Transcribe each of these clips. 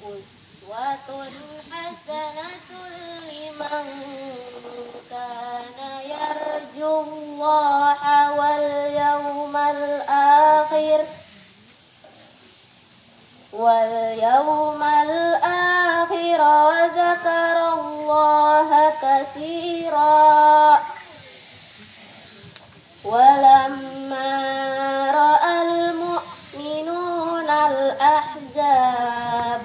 uswatun hasanatun liman kana yarjullaha wal yawmal akhir wa zakarallaha katsira. Walamma ra'al mu'minuna al-ahzab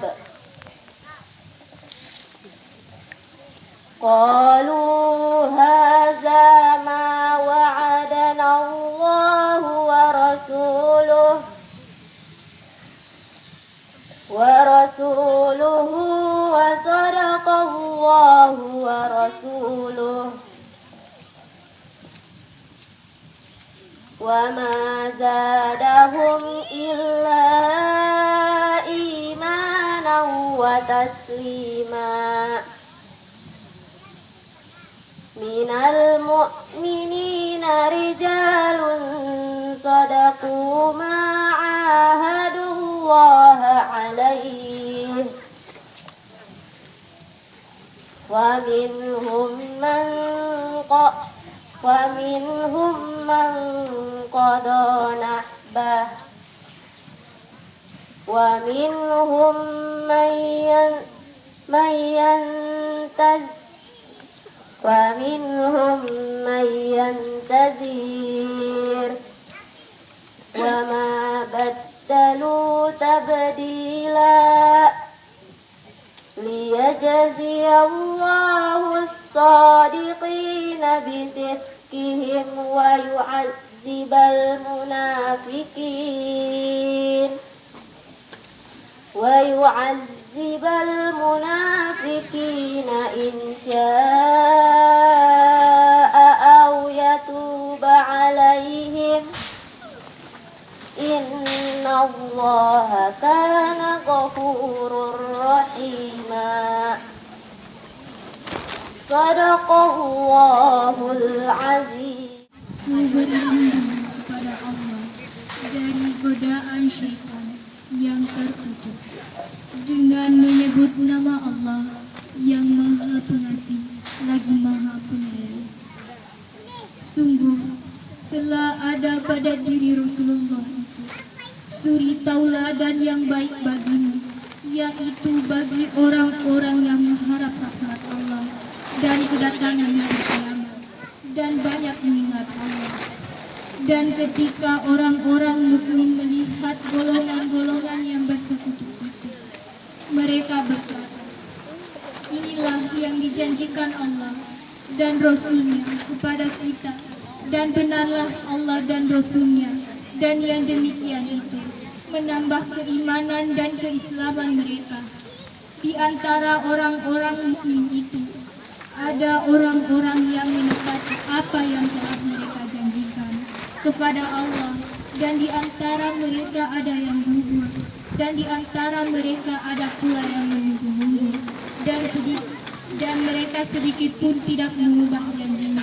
qalu hadza ma wa'adana Allahu wa rasuluhu wa sadaqallahu wa rasuluhu wa ma zadahum illa imanan wa taslima. Minal mu'minina rijalun sadaqu ma ahadullaha alaihi wa minhum man qada nahbah wa minhum man yantazir wa ma baddalu tabdila liyajziyallahu as-sadiqina bisidqihim wa yu'adzibal munafiqina in syaa'a aw yatuba 'alaihim innallaha kana ghafurur rahima. Shadaqallahul azim. Berlindung kepada Allah dari godaan syaitan yang terkutuk dengan menyebut nama Allah yang Maha Pengasih lagi Maha Penyayang. Sungguh telah ada pada diri Rasulullah itu suri tauladan yang baik bagimu, yaitu bagi orang-orang yang mengharap rahmat Allah dan kedatangan hari kiamat dan banyak mengingat Allah. Dan ketika orang-orang mukmin melihat golongan-golongan yang bersekutu itu, mereka berkata, inilah yang dijanjikan Allah dan Rasul-Nya kepada kita, dan benarlah Allah dan Rasul-Nya, dan yang demikian itu menambah keimanan dan keislaman mereka. Di antara orang-orang mukmin itu ada orang-orang yang menepati apa yang telah mereka janjikan kepada Allah, dan di antara mereka ada yang gugur, dan di antara mereka ada pula yang menunggu-nunggu, dan mereka sedikit pun tidak mengubah janjinya.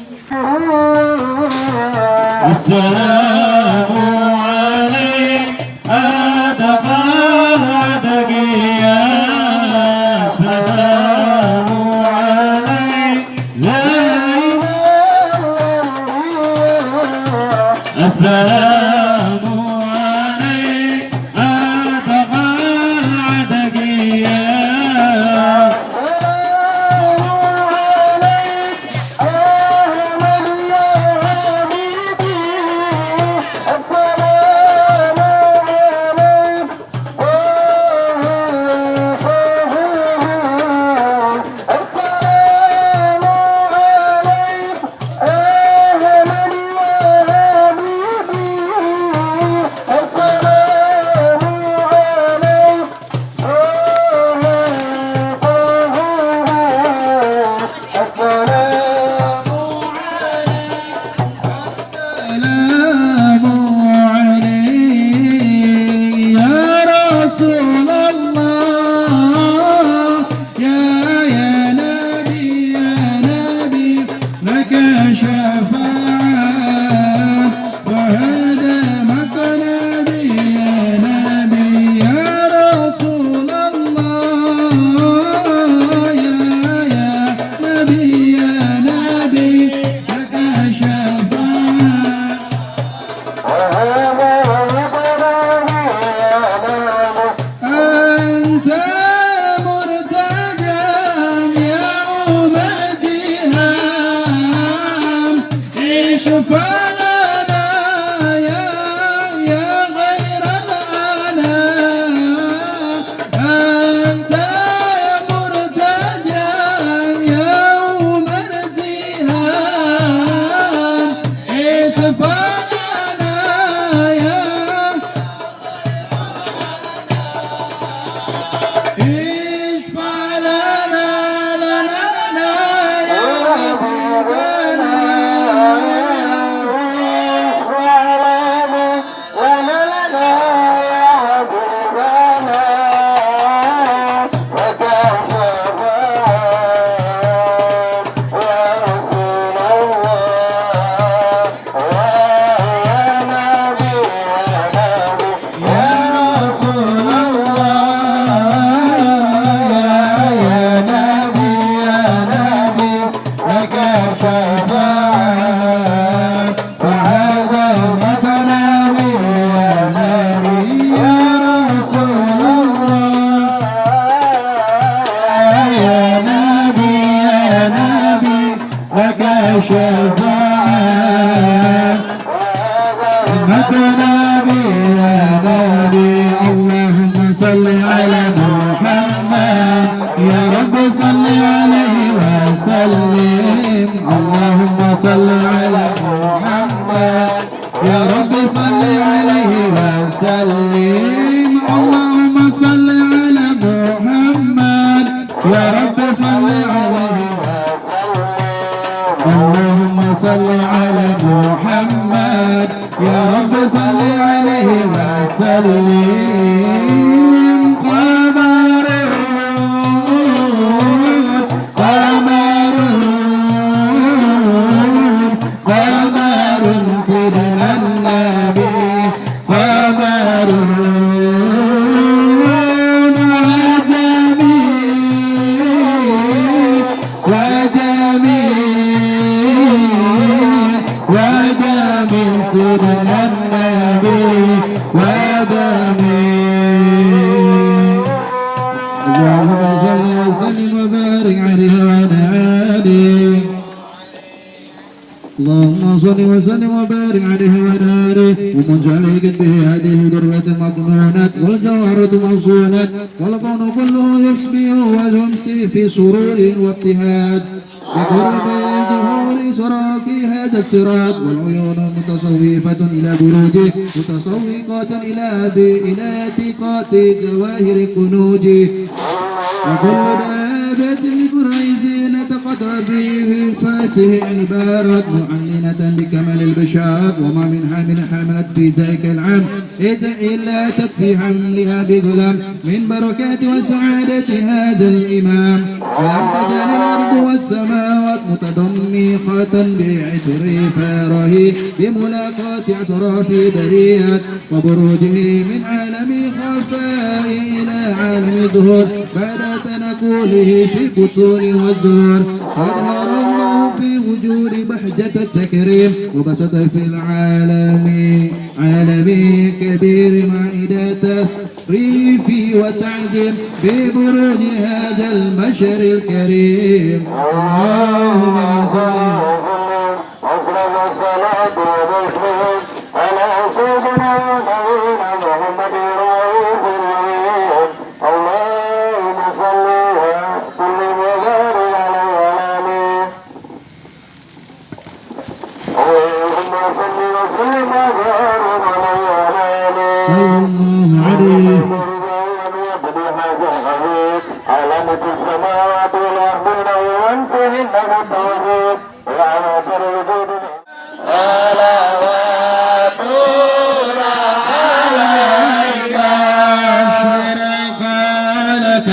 نبي يا نبي اللهم صل على محمد يا رب صل عليه وسلم اللهم صل على محمد يا رب صل عليه وسلم اللهم صل على محمد يا رب صل عليه اللهم صل على محمد يا رب صل عليه وسلم قمر سيدنا النبي قمر وجميل سيدنا النبي ودمي اللهم صل وسلم وبارك عليه وعلى آله اللهم صل وسلم وبارك عليه وعلى آله ومن جعل به هذه ذرة مقنونة والجوهرة موصولة والكون كله يصبح ويمسي في سرور وابتهاج بقرب ظهور سراك هذا الصراط والعيون متصوفة إلى بروجه متصوقة إلى اعتقاد جواهر كنوجه وكل دابة لكريز نتقطع به فاسه عبارات معلنة بكمال البشارات وما من حاملت في ذلك العام إلا أتت في حملها بظلام من بركات وسعادة هذا الإمام ولم تزل الأرض والسماوات متضمخة بعطر فاره بملاقاة أسرار بريات وبروجه من عالم خفاء إلى عالم ظهور بعد تنقله في بطون والدور أظهر الله في وجود بهجة التكريم وبسط في العالم عالمي كبير مائدة تسريف وتعجب ببروج هذا المشر الكريم اللهم صل وسلم الصلاة والسلام على سيدنا ونبينا محمد رؤوف الرحيم اللهم صل وسلم وبارك على آله اللهم صل وسلم وبارك على آله صلى الله عليه علامة السماوات والأرض وأنتهن بالتوحيد وعلى الوجود صلوات الله عليك أشرق لك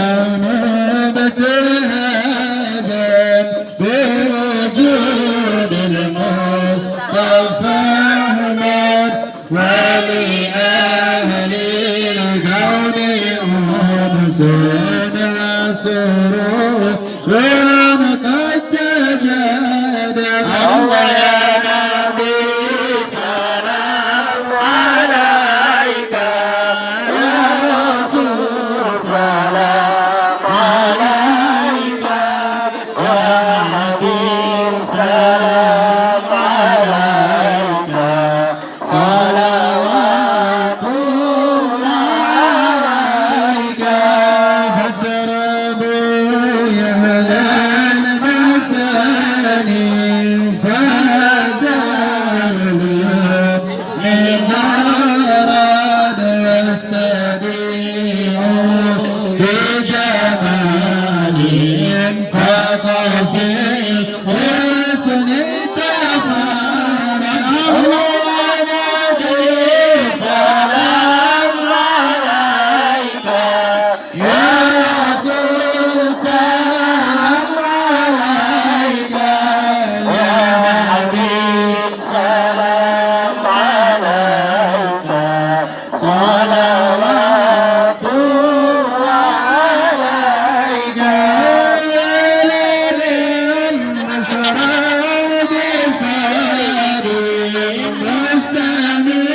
مبتهجا بوجود المصطفى أحمد ولأهل الكون أنس سرور قد تجدد الله يا نبي سلام عليك يا رسول سلام عليك يا حبيب سلام عليك صلوات الله عليك فتربوا يا أهل المثاني فزالوا من أراد واستديعوا بجمال فقصي حسن تفارق الله نبي سلام عليك يا رسول سلام عليك يا حبيب سلام عليك صلوات الله عليك يا نبي الشراب سادي مستمر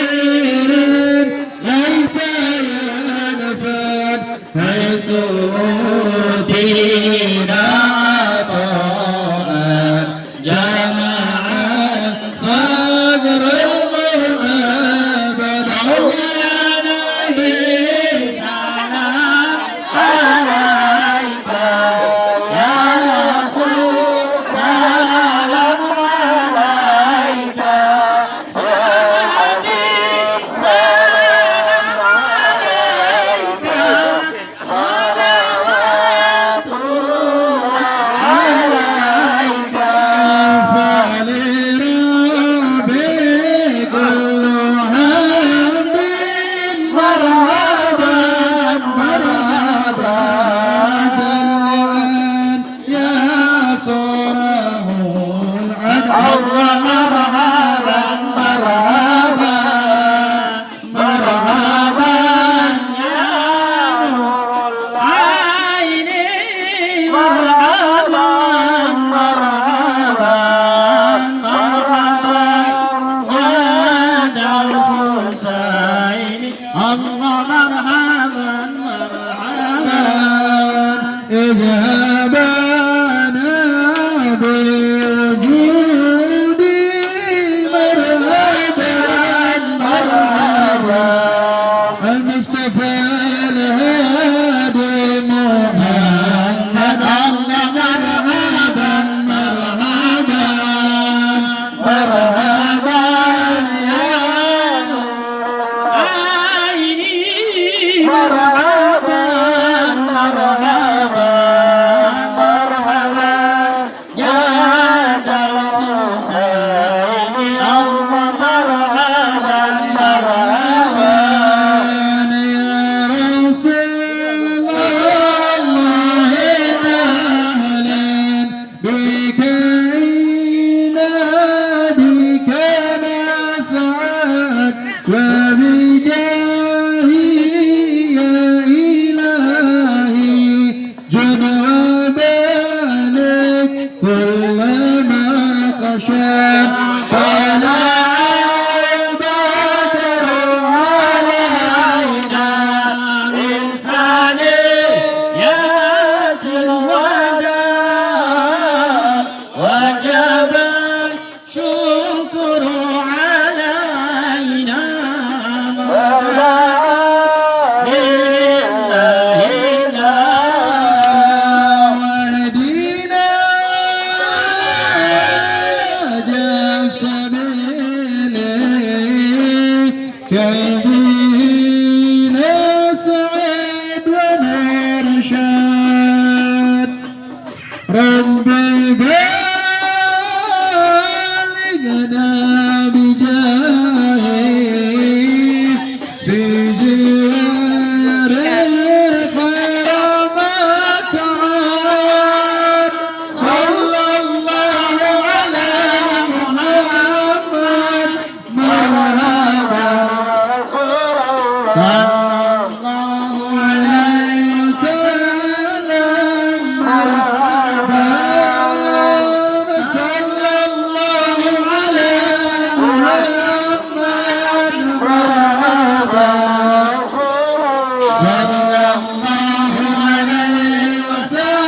ليس ينفد حيث أوتينا عطاء جمع صدر المغابة الله مرحبا مرحبا إجابنا بوجودي مرحبا مرحبا المصطفى الهادي محمد الله مرحبا مرحبا مرحبا يا مرحبا مرحبا مرحبا يا ذا الحسين الله مرحبا مرحبا يا رسول الله أهلا بك بك نسعد وبجاهي يا إلهي جد وبالك كل ما قشى طلع البدر علينا إنسانيات الوداع وجب الشكر علينا وهدينا سبيلي كي بنا سعد ونرشد ربي بلغنا بجاهي في جوار خير ما تعاد صلى الله على محمد مرحبا صلى الله عليه وسلم مرحبا صلى الله على محمد مرحبا صلى الله عليه وسلم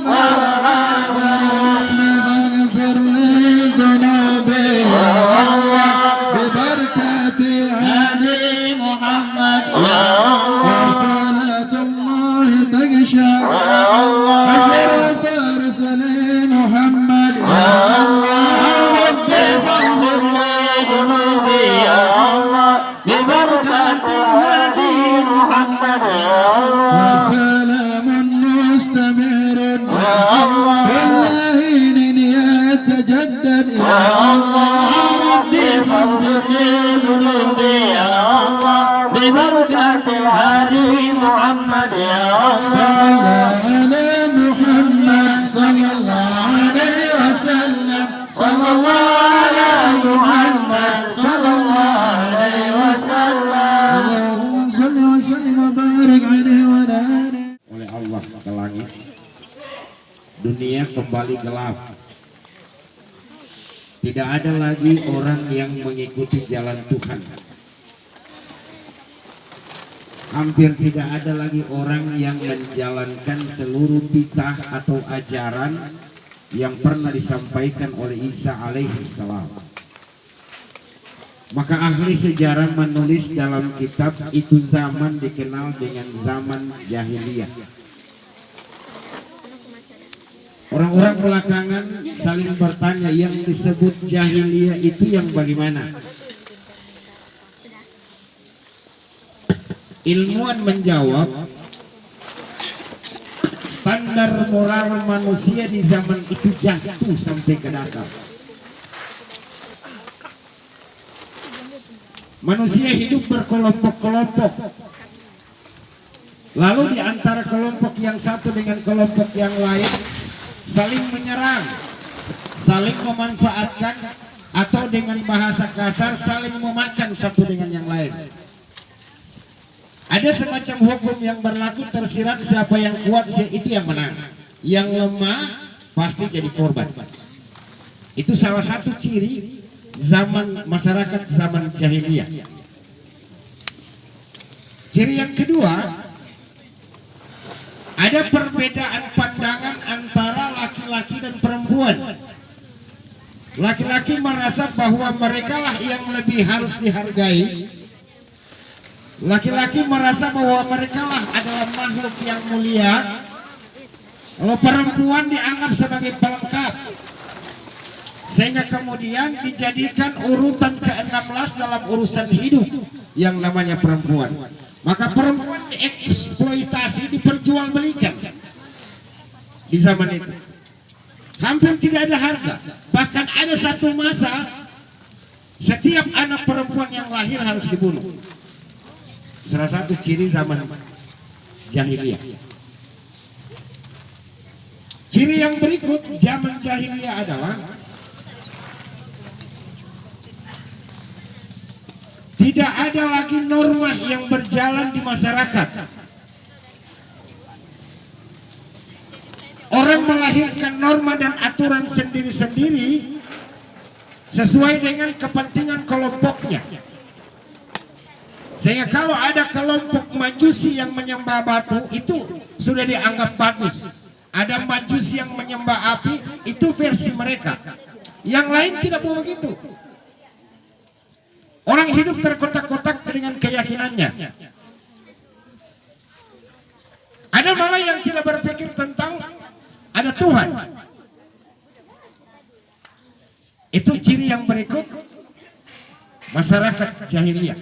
مرحبا اغفر لي ذنوبي يا الله ببركة هدي محمد يا الله صلاة الله تغشى يا الله أشرف رسل محمد يا الله ربي فاغفر لي ذنوبي يا الله ببركة هدي محمد يا الله وسلام مستمر يا الله كل حين يتجدد يا الله ربي فاغفر لي ذنوبي يا الله ببركة الهادي محمد يا الله صلى الله على محمد صلى الله عليه وسلم صلى الله على محمد صلى الله عليه وسلم اللهم صل وسلم وبارك عليه وعلى آله. Oleh Allah ke langit, dunia kembali gelap. Tidak ada lagi orang yang mengikuti jalan Tuhan. Hampir tidak ada lagi orang yang menjalankan seluruh titah atau ajaran yang pernah disampaikan oleh Isa alaihissalam. Maka ahli sejarah menulis dalam kitab itu zaman dikenal dengan zaman jahiliyah. Orang-orang belakangan saling bertanya, yang disebut jahiliyah itu yang bagaimana? Ilmuwan menjawab, standar moral manusia di zaman itu jatuh sampai ke dasar. Manusia hidup berkelompok-kelompok. Lalu di antara kelompok yang satu dengan kelompok yang lain saling menyerang, saling memanfaatkan, atau dengan bahasa kasar saling memakan satu dengan yang lain. Ada semacam hukum yang berlaku tersirat, siapa yang kuat itu yang menang, yang lemah pasti jadi korban. Itu salah satu ciri zaman masyarakat zaman jahiliyah. kedua, ada perbedaan pandangan antara laki-laki dan perempuan. Laki-laki merasa bahwa merekalah yang lebih harus dihargai. Laki-laki merasa bahwa merekalah adalah makhluk yang mulia. Lalu perempuan dianggap sebagai pelengkap. Sehingga kemudian dijadikan urutan ke-16 dalam urusan hidup yang namanya perempuan. Maka perempuan dieksploitasi, diperjualbelikan di zaman itu. Hampir tidak ada harga. Bahkan ada satu masa setiap anak perempuan yang lahir harus dibunuh. Salah satu ciri zaman jahiliyah. Ciri yang berikut zaman jahiliyah adalah tidak ada lagi norma yang berjalan di masyarakat. Orang melahirkan norma dan aturan sendiri-sendiri sesuai dengan kepentingan kelompoknya. Sehingga kalau ada kelompok majusi yang menyembah batu, itu sudah dianggap bagus. Ada majusi yang menyembah api, itu versi mereka. Yang lain tidak mau begitu. Orang hidup terkotak-kotak dengan keyakinannya. Ada malah yang tidak berpikir tentang ada Tuhan. Itu ciri yang berikut masyarakat jahiliyah.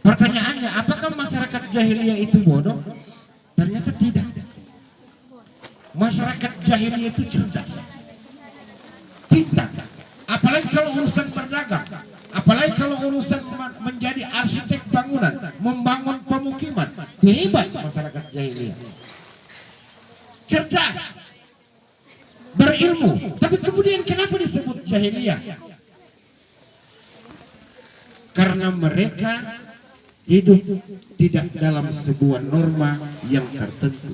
Pertanyaannya, apakah masyarakat jahiliyah itu bodoh? Ternyata tidak. Masyarakat jahiliyah itu cerdas, pintar. Apalagi kalau urusan berdagang, apalagi kalau urusan menjadi arsitek bangunan, membangun pemukiman, hebat masyarakat jahiliyah. Cerdas, berilmu. Tapi kemudian kenapa disebut jahiliyah? Karena mereka hidup tidak dalam sebuah norma yang tertentu.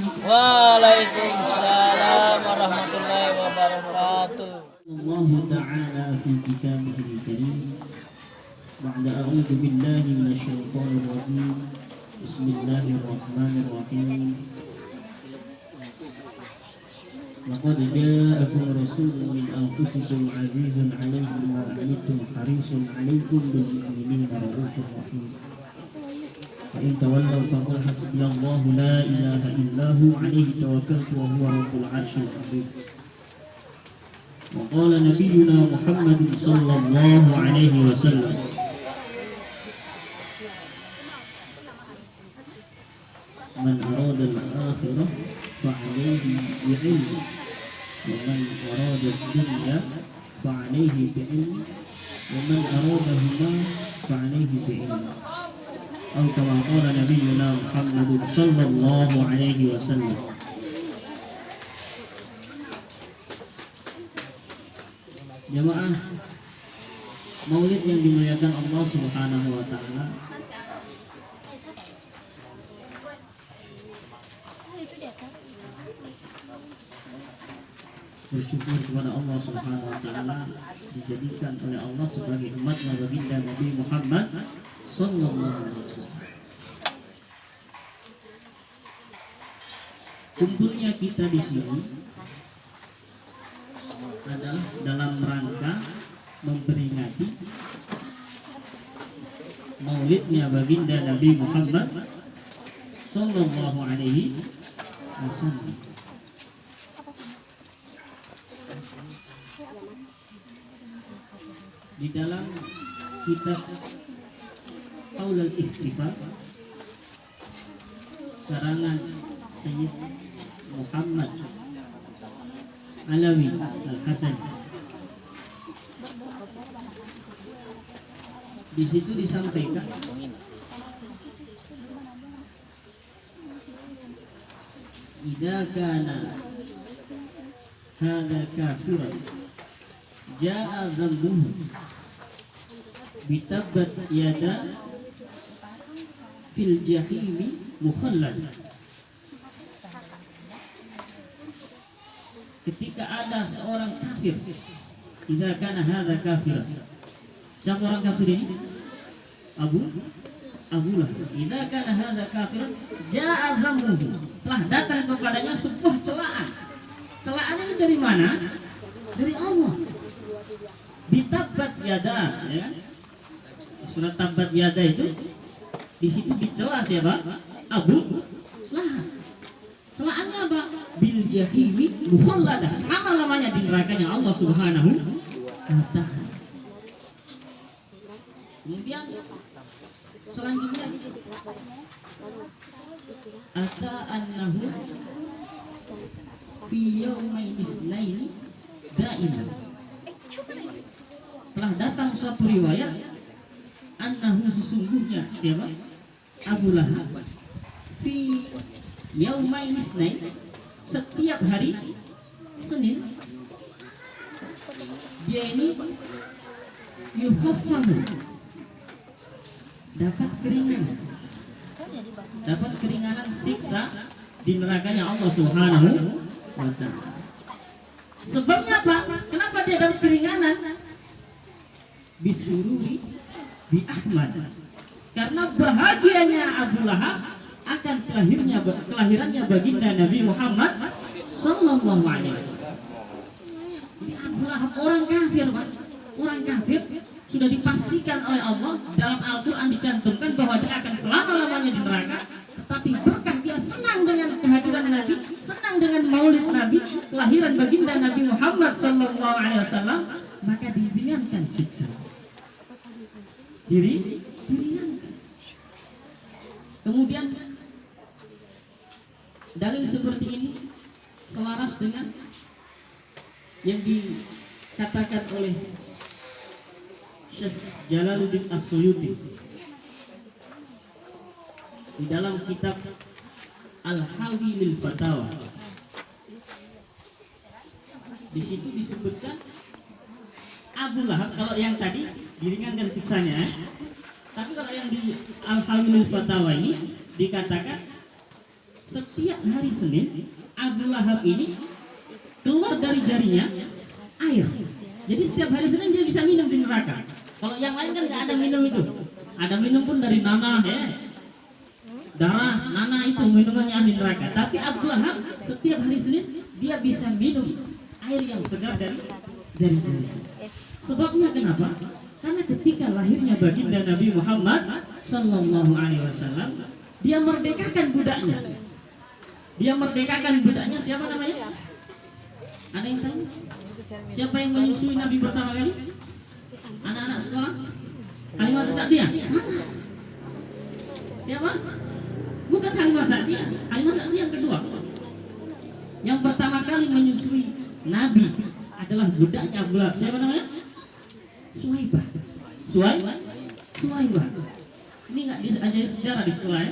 Waalaikumsalam warahmatullahi wabarakatuh. الله تعالى في كتابه الكريم بعد أعوذ بالله من الشيطان الرجيم بسم الله الرحمن الرحيم لقد جاءكم رسول من أنفسكم عزيز عليه ما عنتم حريص عليكم بالمؤمنين رؤوف رحيم فإن تولوا فقل حسبي الله لا إله إلا هو عليه توكلت وهو رب العرش العظيم وقال نبينا محمد صلى الله عليه وسلم من أراد الآخرة فعليه بعلم ومن أراد الدنيا فعليه بعلم ومن أرادهما فعليه بعلم أو كما قال نبينا محمد صلى الله عليه وسلم. Jemaah Maulid yang dimuliakan Allah Subhanahu wa taala, bersyukur kepada Allah Subhanahu wa taala dijadikan oleh Allah sebagai umat baginda Nabi Muhammad sallallahu alaihi wasallam. Kumpulnya kita di sini adalah dalam rangka memperingati Maulidnya baginda Nabi Muhammad sallallahu alaihi wasallam. Di dalam kitab Qaulul Ihtifal karangan Sayyid Muhammad Alawi Al-Hasan, di situ disampaikan idza kana hadza kafiran jaa dhanbuhu bitabbat yada fil jahimi mukhallad. Ketika ada seorang kafir, idza kana hadza kafir. Siapa orang kafir ini? Abu Lahab. Idza kana hadza kafir, jaa dhanbuhu. Telah datang kepadanya sebuah celaan. Celaan ini dari mana? Dari Allah. Bitabbat yada, ya. Surat Tabbat Yada itu di situ dicela siapa? Abu Lahab. Celaannya apa? Bil jahimi mukhalladah, selama-lamanya di nerakanya Allah Subhanahu wa taala. Kemudian selanjutnya ata annahu fi yaumain isnaini daiman. Telah datang suatu riwayat annahu sesungguhnya siapa? Abu Lahab fi yaumain isnain, setiap hari Senin dia ini yukhaffafu, dapat keringanan siksa di nerakanya Allah Subhanahu wa taala. Sebabnya apa? Kenapa dia dapat keringanan? Bisururi bi Ahmad, karena bahagianya Abu Lahab akan kelahirannya baginda Nabi Muhammad sallallahu alaihi wasallam. Ini Abu Lahab orang kafir, Pak. Orang kafir sudah dipastikan oleh Allah dalam Al-Qur'an, dicantumkan bahwa dia akan selama-lamanya di neraka. Tetapi berkah dia senang dengan kehadiran Nabi, senang dengan Maulid Nabi, kelahiran baginda Nabi Muhammad sallallahu alaihi wasallam, maka diringankan siksa. Diringankan. Kemudian dalil seperti ini selaras dengan yang dikatakan oleh Syekh Jalaluddin As-Suyuti di dalam kitab Al-Hawi lil Fatawa. Di situ disebutkan Abu Lahab, kalau yang tadi diringankan siksanya, tapi kalau yang di Al-Hawi lil Fatawa ini dikatakan setiap hari Senin Abu Lahab ini keluar dari jarinya air. Jadi setiap hari Senin dia bisa minum di neraka. Kalau yang lain kan nggak ada minum itu. Ada minum pun dari nanah ya. Darah nanah itu minumannya ahli neraka. Tapi Abu Lahab setiap hari Senin dia bisa minum air yang segar dari jari. Sebabnya kenapa? Karena ketika lahirnya baginda Nabi Muhammad Sallallahu Alaihi Wasallam, dia merdekakan budaknya. Dia merdekakan budaknya. Siapa namanya? Ada yang tahu? Siapa yang menyusui Nabi pertama kali? Anak-anak sekolah? Halimah Sa'diyah? Siapa? Bukan Halimah Sa'diyah. Halimah Sa'diyah yang kedua. Yang pertama kali menyusui Nabi adalah budaknya Abu Lahab. Siapa namanya? Suhaibah. Suhaibah. Ini nggak diajari sejarah di sekolah ya?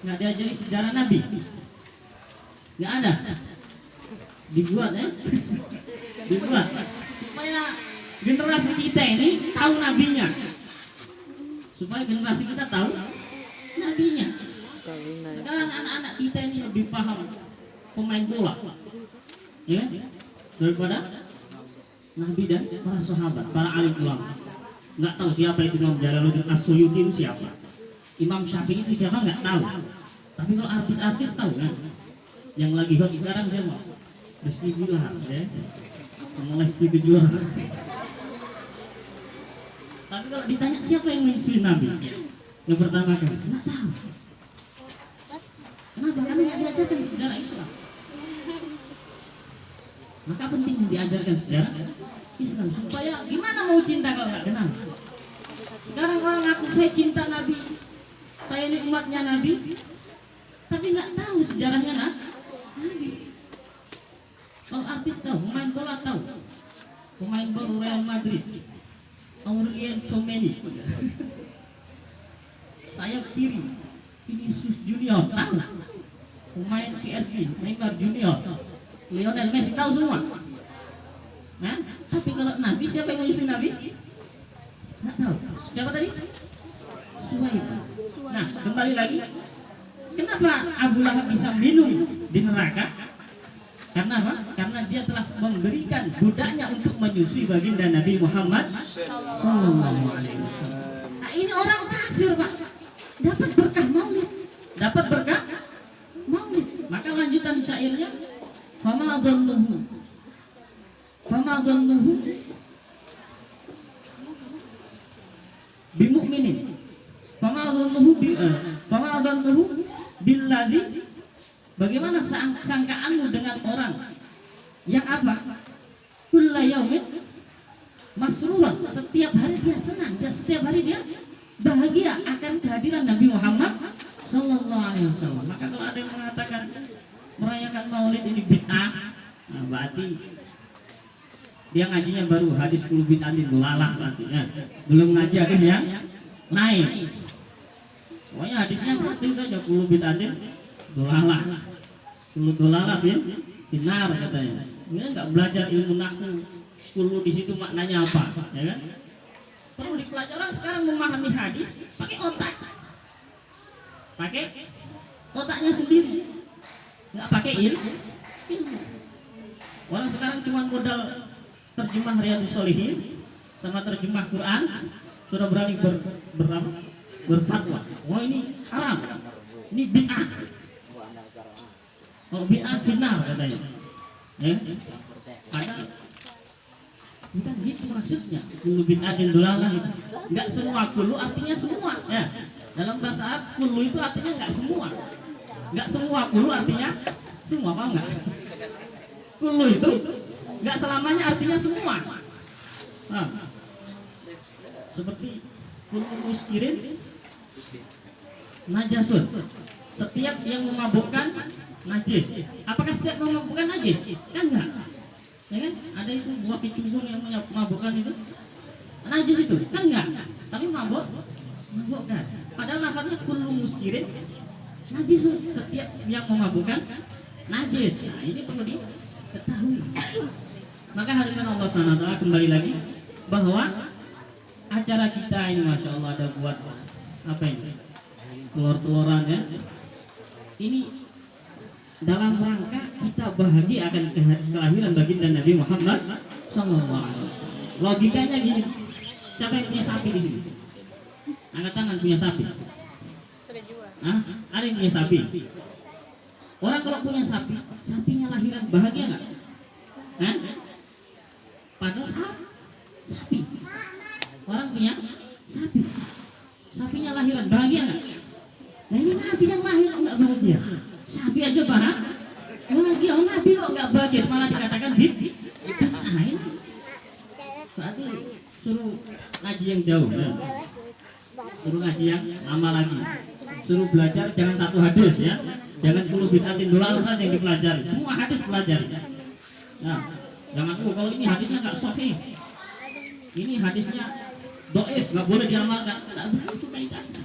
Nggak diajari sejarah Nabi. Nggak ada. Dibuat ya? Dibuat supaya generasi kita ini tahu nabinya, supaya generasi kita tahu nabinya. Sekarang anak-anak kita ini lebih paham pemain bola, ya, daripada Nabi dan para sahabat, para alim ulama. Nggak tahu siapa itu Imam Jalaluddin As-Suyuti itu siapa, Imam Syafi'i itu siapa nggak tahu. Tapi kalau artis-artis tahu kan. Yang lagi hot sekarang siapa? Rizky Bilar, ya, Lesti Kejora. Tapi kalau ditanya siapa yang menyusui Nabi yang pertama kali, nggak tahu. Kenapa? Karena nggak diajarkan sejarah Islam. Maka penting diajarkan sejarah Islam supaya gimana mau cinta kalau nggak kenal. Sekarang orang ngaku saya cinta Nabi, saya ini umatnya Nabi, tapi nggak tahu sejarahnya Nabi. Kalau artis tahu, pemain bola tahu, pemain bola Real Madrid, Aurelien Tchouameni, sayap kiri Vinicius Junior tahu, pemain PSG Neymar Junior, Lionel Messi tahu semua. Nah, tapi kalau Nabi, siapa yang menyusui Nabi? Nggak tahu. Siapa tadi? Suhaibah. Nah, kembali lagi, kenapa Abu Lahab bisa minum di neraka? Karena apa? Karena dia telah memberikan budaknya untuk menyusui baginda Nabi Muhammad Sallallahu Alaihi Wasallam. Nah, ini orang kafir, Pak, dapat berkah maulid, dapat berkah maulid. Maka lanjutan syairnya, fama dhannuhu bimu'minin, fama dhannuhu billadzi. Bagaimana sangkaanmu dengan orang yang apa? Kulla yaumin masruran, setiap hari dia senang, setiap hari dia bahagia akan kehadiran Nabi Muhammad Sallallahu Alaihi Wasallam. Maka kalau ada yang mengatakan merayakan Maulid ini bid'ah, nah berarti dia ngajinya baru hadis 10 bid'atin dolalah berarti ya. Belum ngaji hadisnya lain. Pokoknya hadisnya satu saja, 10 bid'atin dolalah, binar katanya. Ini nggak belajar ilmu nahwu, kulu di situ maknanya apa, ya kan? Perlu dipelajari. Orang sekarang memahami hadis pakai otak, pakai otaknya sendiri, nggak pakai ilmu. Orang sekarang cuma modal terjemah Riyadhus Shalihin sama terjemah Quran sudah berani berfatwa. Wah ini haram, ini bid'ah. Kalau bid'ah final katanya, ya? Padahal bukan gitu maksudnya. Kulu bid'atin dolalah itu. Enggak semua kulu artinya semua, ya. Dalam bahasa Arab kulu itu artinya enggak semua. Enggak semua kulu artinya semua, apa enggak? Kulu itu enggak selamanya artinya semua. Nah, seperti kulu muskirin najasun. Setiap yang memabukkan najis. Apakah setiap memabukkan najis? Kan enggak. Ya kan? Ada itu buah kecubung yang memabukkan itu najis itu? Kan enggak. Tapi mabukkan. Padahal lafaznya kullu muskirin najis. Setiap yang memabukkan najis. Nah, ini perlu diketahui. Maka hadirin Allah SWT, kembali lagi bahwa acara kita ini Masya Allah ada buat apa ini? Telur-teluran ya. Ini dalam rangka kita bahagia akan kelahiran baginda Nabi Muhammad SAW. Logikanya gini, siapa yang punya sapi di sini? Angkat tangan punya sapi. Hah? Ada yang punya sapi? Orang kalau punya sapi, sapinya lahiran bahagia nggak? Hah? Padahal sapi. Orang punya sapi, sapinya lahiran bahagia nggak? Nah ini Nabi yang lahiran nggak bahagia. Sapi aja bahagia, Nabi kok nggak bahagia, malah dikatakan bid'ah. Berarti suruh ngaji yang jauh, ya. Suruh ngaji yang lama lagi. Suruh belajar jangan satu hadis ya, jangan 10 bid'atin dolar saja yang dipelajari. Semua hadis pelajari. Nah, jangan kalau ini hadisnya nggak sahih, ini hadisnya doif, nggak boleh diamalkan. Nggak begitu kaidahnya.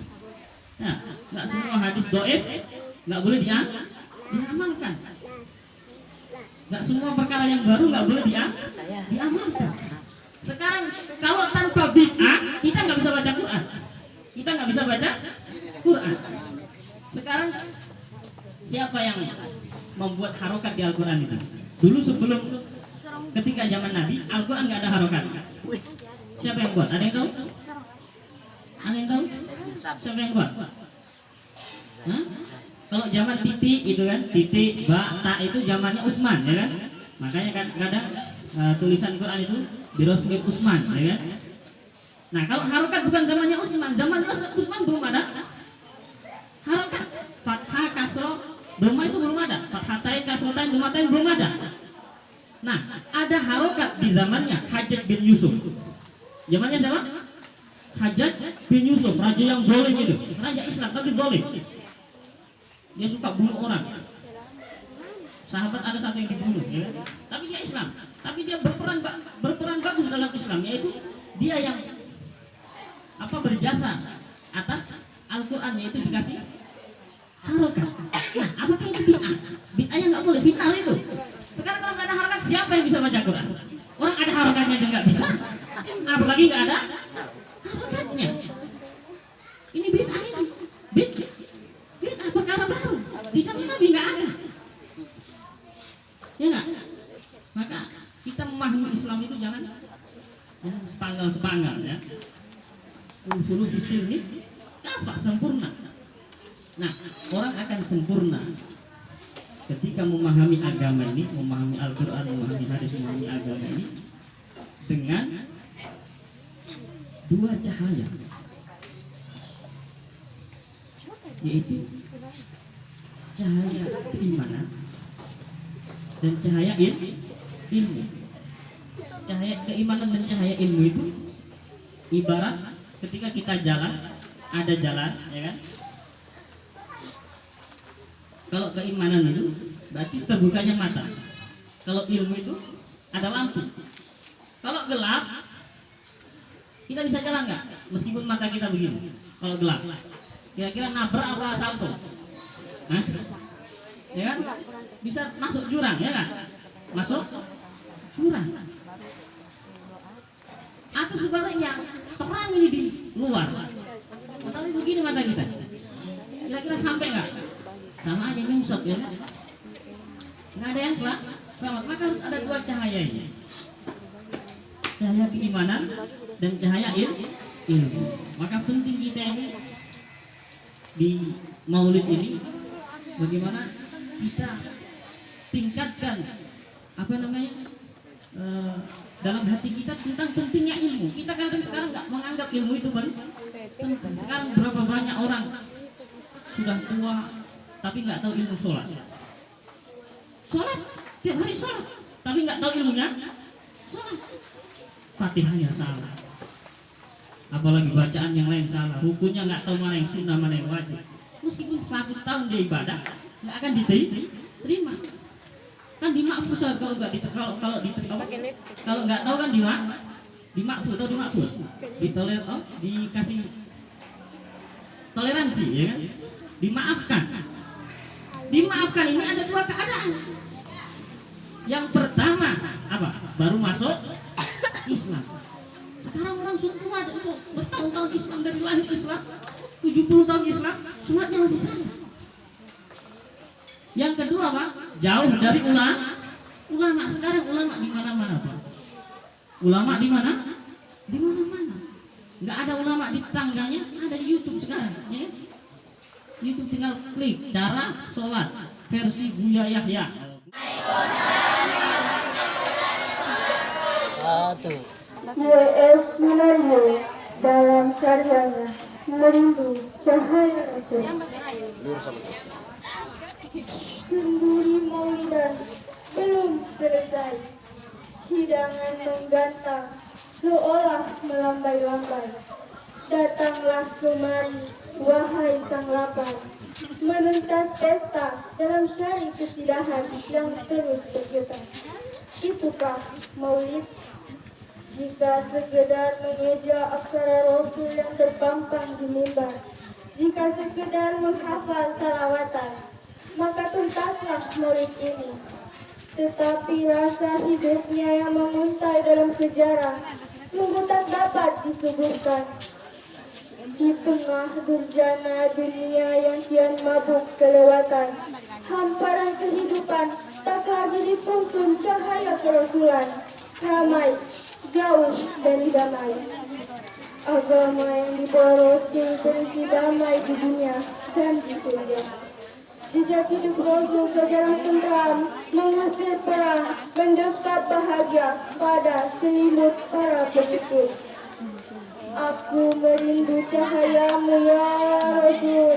Nah, nggak semua hadis doif nggak boleh diamalkan. Nggak semua perkara yang baru nggak boleh diamalkan. Sekarang kalau tanpa bid'ah kita nggak bisa baca Quran. Kita nggak bisa baca Quran. Sekarang siapa yang membuat harokat di Al-Quran itu? Dulu sebelum ketika zaman Nabi, Al-Quran nggak ada harokat. Siapa yang buat? Ada yang tahu? Ada yang tahu? Siapa yang buat? Hah? Kalau zaman titik itu kan, titik, ba, ta itu zamannya Utsman ya kan? Makanya kan kadang tulisan Quran itu birosmil Utsman ya kan? Nah kalau harokat bukan zamannya Utsman, zamannya Utsman belum ada harokat. Fathah, kasroh, doma itu belum ada. Fathatain, kasrotain, domatain belum ada. Nah ada harokat di zamannya Hajjaj bin Yusuf. Zamannya siapa? Hajjaj bin Yusuf, raja yang zalim itu, raja Islam tapi zalim. Dia suka bunuh orang. Sahabat ada satu yang dibunuh, ya kan? Tapi dia Islam. Tapi dia berperan bagus dalam Islam, yaitu dia yang berjasa atas Al-Quran, yaitu dikasih harokat. Nah, apakah itu bid'ah? Bid'ahnya nggak boleh, fitnah itu. Sekarang kalau nggak ada harokat, siapa yang bisa baca Quran? Orang ada harokatnya aja nggak bisa, apalagi nggak ada harokatnya. Ini bid'ah ini. Bid'ah perkara baru. Di zaman Nabi nggak ada. Ya nggak? Maka kita memahami Islam itu jangan sepanggal ya. Ulfulu fisil ini kafah sempurna. Nah, orang akan sempurna ketika memahami agama ini, memahami Al-Quran, memahami hadis, memahami agama ini dengan dua cahaya, yaitu cahaya keimanan dan cahaya ilmu. Cahaya keimanan dan cahaya ilmu itu ibarat ketika kita jalan, ada jalan, ya kan? Kalau keimanan itu berarti terbukanya mata. Kalau ilmu itu ada lampu. Kalau gelap, kita bisa jalan nggak? Meskipun mata kita begini. Kalau gelap, kira-kira nabrak apa salto? Hah? Ya kan? Bisa masuk jurang, ya kan? Masuk jurang. Atau sebaliknya, terang ini di luar. Tapi begini mata kita. Kira-kira sampai nggak? Sama aja nyungsep, ya kan? Nggak ada yang selamat. Maka harus ada dua cahaya ini. Cahaya keimanan dan cahaya ilmu. Maka penting kita ini di Maulid ini bagaimana kita tingkatkan dalam hati kita tentang pentingnya ilmu. Kita kadang sekarang nggak menganggap ilmu itu penting. Sekarang berapa banyak orang sudah tua tapi nggak tahu ilmu sholat. Sholat tiap hari sholat, tapi nggak tahu ilmunya sholat. Fatihahnya salah, apalagi bacaan yang lain salah. Rukunnya nggak tahu mana yang sunnah mana yang wajib. Meskipun 100 tahun dia ibadah, nggak akan diterima. Kan dimakfur kalau nggak kalau nggak tahu kan dimakfur atau dimakfur, dikasih toleransi, ya kan? Dimaafkan ini ada dua keadaan. Yang pertama apa? Baru masuk Islam. Sekarang orang tua bertahun-tahun Islam, dari lahir Islam, 70 tahun Islam, sholatnya masih salah. Yang kedua Pak, jauh dari ulama. Ulama sekarang ulama di mana-mana Pak. Ulama di mana? Di mana-mana. Nggak ada ulama di tetangganya, ada di YouTube sekarang. Ya? YouTube tinggal klik cara sholat versi Buya Yahya. Tuh. Y.S. Minario dalam karyanya Merindu Cahaya Rasul. Kenduri Maulidan belum selesai. Hidangan menggantang seolah melambai-lambai. Datanglah kemari, wahai sang lapar, menuntas pesta dalam syari kesidahan yang terus bergetar. Itukah maulid? Jika sekedar mengeja aksara Rasul yang terpampang di mimbar, jika sekedar menghafal salawatan, maka tuntaslah maulid ini. Tetapi rasa hidupnya yang menguntai dalam sejarah sungguh tak dapat disuguhkan. Di tengah durjana dunia yang kian mabuk kelewatan, hamparan kehidupan tak lagi dituntun cahaya kerasulan. Ramai, jauh dari damai. Agama yang diboroskan berisi damai di dunia dan di surga. Jejak hidup Rasul sejarah tentram, mengusir perang, mendekat bahagia pada selimut para pengikut. Aku merindu cahayamu ya Rasul,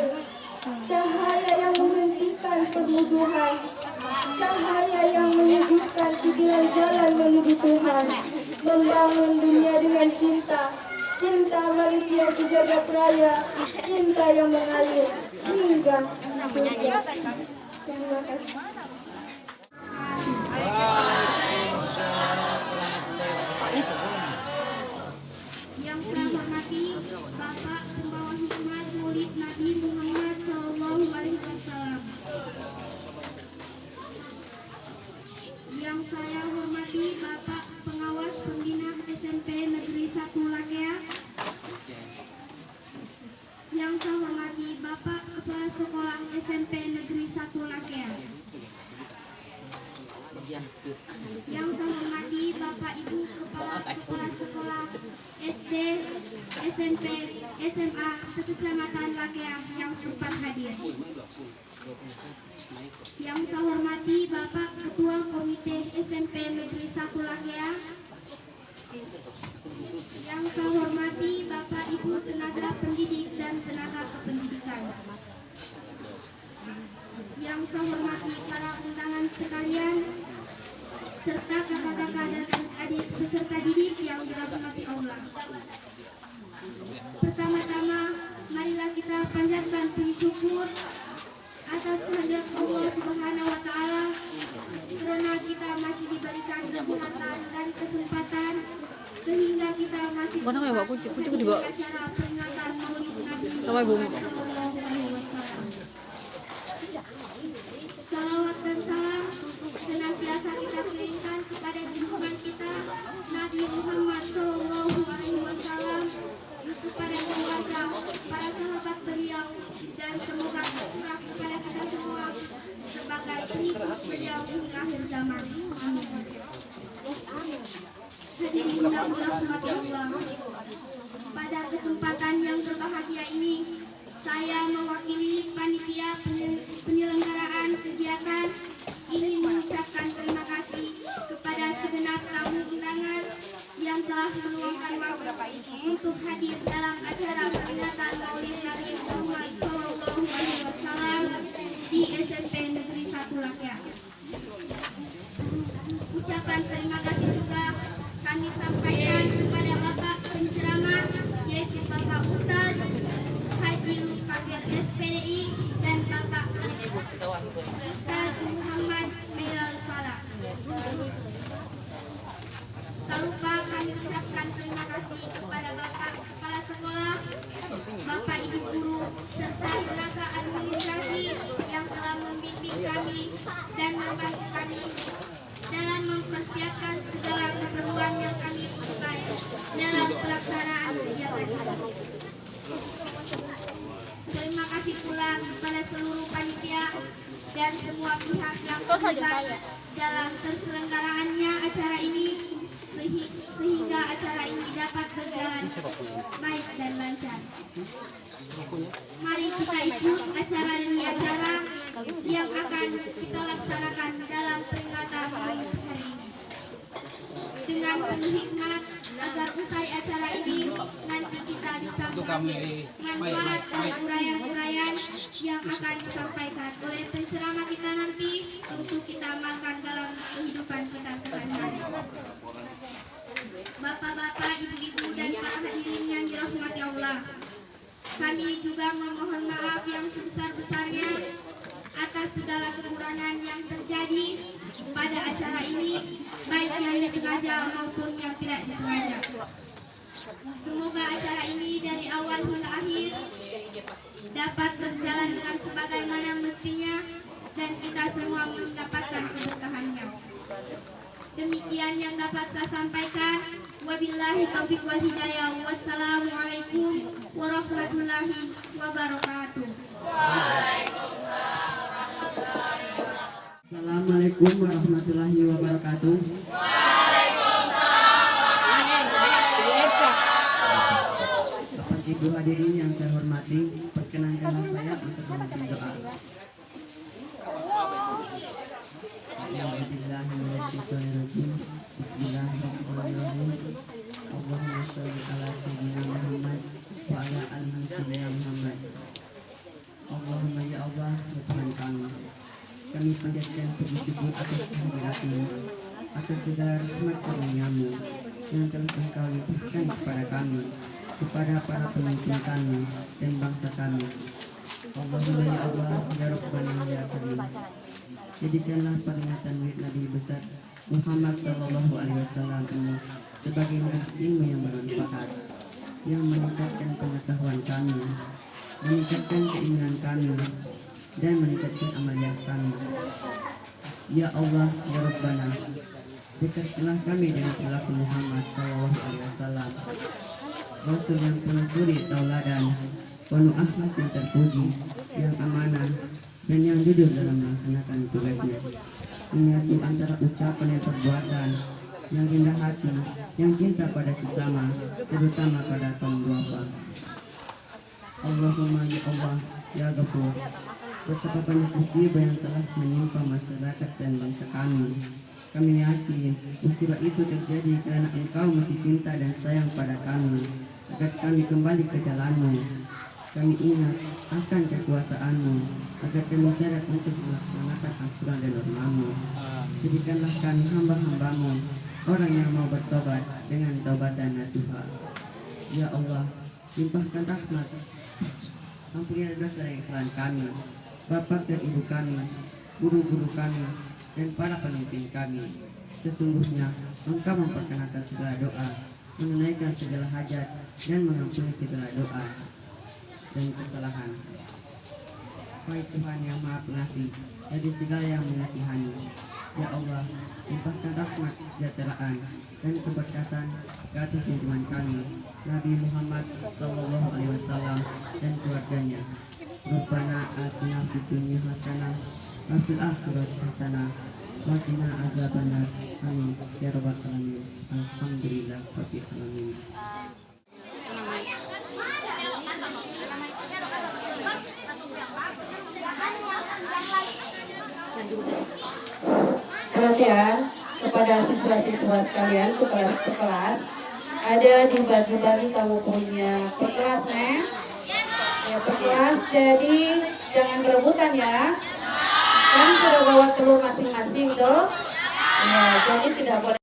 cahaya yang menghentikan permusuhan, cahaya yang menunjukkan pikiran jalan menuju Tuhan, membangun dunia dengan cinta, cinta manusia sejagat raya, cinta yang mengalir hingga surga. Terima kasih. Yang saya hormati Bapak Pembawa Hikmat Maulid Nabi Muhammad SAW. Yang saya hormati Bapak Pengawas Pembina SMP Negeri 1 Lakea. Yang saya hormati Bapak Kepala Sekolah SMP Negeri 1 Lakea. Yang saya hormati Bapak Ibu Kepala Sekolah SD, SMP, SMA sekecamatan Lakea yang sempat hadir. Yang saya hormati Bapak Ketua Komite SMP Negeri 1 Lakea. Yang saya hormati Bapak Ibu tenaga pendidik dan tenaga kependidikan. Yang saya hormati para undangan sekalian, serta kakak-kakak dan adik peserta didik yang dirahmati Allah. Pertama-tama, marilah kita panjatkan puji syukur atas kehadirat Allah Subhanahu wa Ta'ala, karena kita masih diberikan kesehatan dan kesempatan sehingga kita masih sempat menghadiri acara peringatan Maulid Nabi Muhammad SAW. Salawat dan salam senantiasa kita kirimkan kepada junjungan kita Nabi Muhammad SAW, kepada keluarga, para sahabat beliau, dan semoga tercurah kepada kita semua sebagai pengikut beliau hingga akhir zaman. Hadirin yang dirahmati Allah, pada kesempatan yang berbahagia ini, saya mewakili panitia penyelenggaraan kegiatan ingin mengucapkan terima kasih kepada segenap tamu undangan yang telah meluangkan waktu untuk hadir dalam acara peringatan Maulid Nabi Muhammad SAW di SMP Negeri 1 Lakea. Ucapan terima kasih juga kami sampaikan kepada Bapak penceramah, yaitu Bapak Ustaz Haji Fakir SPDI dan Bapak Ustaz Muhammad Melal Fala. Tak lupa kami ucapkan terima kasih kepada Bapak Kepala Sekolah, Bapak Ibu Guru, serta tenaga administrasi yang telah membimbing kami dan membantu kami dalam mempersiapkan dan semua pihak yang terlibat dalam terselenggaraannya acara ini sehingga acara ini dapat berjalan baik dan lancar. Mari kita ikut acara demi acara yang akan kita laksanakan dalam peringatan hari ini dengan penuh hikmat agar usai acara ini nanti kita bisa mengambil manfaat dan uraian-uraian yang akan disampaikan oleh penceramah kita nanti untuk kita amalkan dalam kehidupan kita sehari-hari. Bapak-bapak, ibu-ibu, dan para hadirin yang dirahmati Allah, kami juga memohon maaf yang sebesar-besarnya atas segala kekurangan yang terjadi pada acara ini, baik yang disengaja maupun yang tidak disengaja. Semoga acara ini dari awal hingga akhir dapat berjalan dengan sebagaimana mestinya dan kita semua mendapatkan keberkahannya. Demikian yang dapat saya sampaikan. Wabillahi taufiq wal hidayah. Wassalamualaikum warahmatullahi wabarakatuh. Assalamualaikum warahmatullahi wabarakatuh. Bapak Ibu hadirin yang saya hormati, perkenankanlah saya untuk memimpin doa. Bismillahirrahmanirrahim. Allahumma sholli ala sayyidina Muhammad wa ala alihi sayyidina Muhammad. Allahumma ya Allah, ya Tuhan kami panjatkan puji syukur atas kehadiran-Mu, atas segala rahmat karunia-Mu yang telah Engkau limpahkan kepada kami, kepada para pemimpin kami dan bangsa kami. Allahumma ya Allah, ya Rabbana ya Karim. Jadikanlah peringatan Maulid Nabi besar Muhammad Sallallahu Alaihi Wasallam ini sebagai majelis ilmu yang bermanfaat, yang meningkatkan pengetahuan kami, meningkatkan keimanan kami, dan meningkatkan amaliyah kami. Ya Allah, ya Rabbana, dekatkanlah kami dengan perilaku Muhammad Sallallahu Alaihi Wasallam, Rasul yang penuh suri tauladan, penuh akhlak yang terpuji, yang amanah, dan yang jujur dalam melaksanakan tugasnya, menyatu antara ucapan dan perbuatan, yang rendah hati, yang cinta pada sesama, terutama pada kaum duafa. Allahumma ya Allah, ya Ghafur, betapa banyak musibah yang telah menimpa masyarakat dan bangsa kami. Kami yakin musibah itu terjadi karena Engkau masih cinta dan sayang pada kami, agar kami kembali ke jalan-Mu. Kami ingat akan kekuasaan-Mu, agar kami sadar untuk melaksanakan aturan dan norma-Mu. Jadikanlah kami hamba-hamba-Mu, orang yang mau bertobat dengan taubat dan nasuha. Ya Allah, limpahkan rahmat, ampunilah dosa dan kesalahan kami, bapak dan ibu kami, guru-guru kami, dan para pemimpin kami. Sesungguhnya Engkau memperkenankan segala doa, menunaikan segala hajat, dan mengampuni segala doa dan kesalahan. Wahai Tuhan yang Maha Pengasih dari segala yang mengasihani, ya Allah, limpahkan rahmat, kesejahteraan, dan keberkatan ke atas junjungan kami Nabi Muhammad Sallallahu Alaihi Wasallam dan keluarganya. Rabbana atina fid dunya hasanah wa fil akhirati hasanah wa qina azabannar. Amin ya rabbal alamin. Alhamdulillah rabbil alamin. Perhatian kepada siswa-siswa sekalian, kelas ada dibagi-bagi kamu punya perkelas nih. Ya, perkelas, jadi jangan berebutan ya. Kan sudah bawa telur masing-masing tuh. Ya, jadi tidak boleh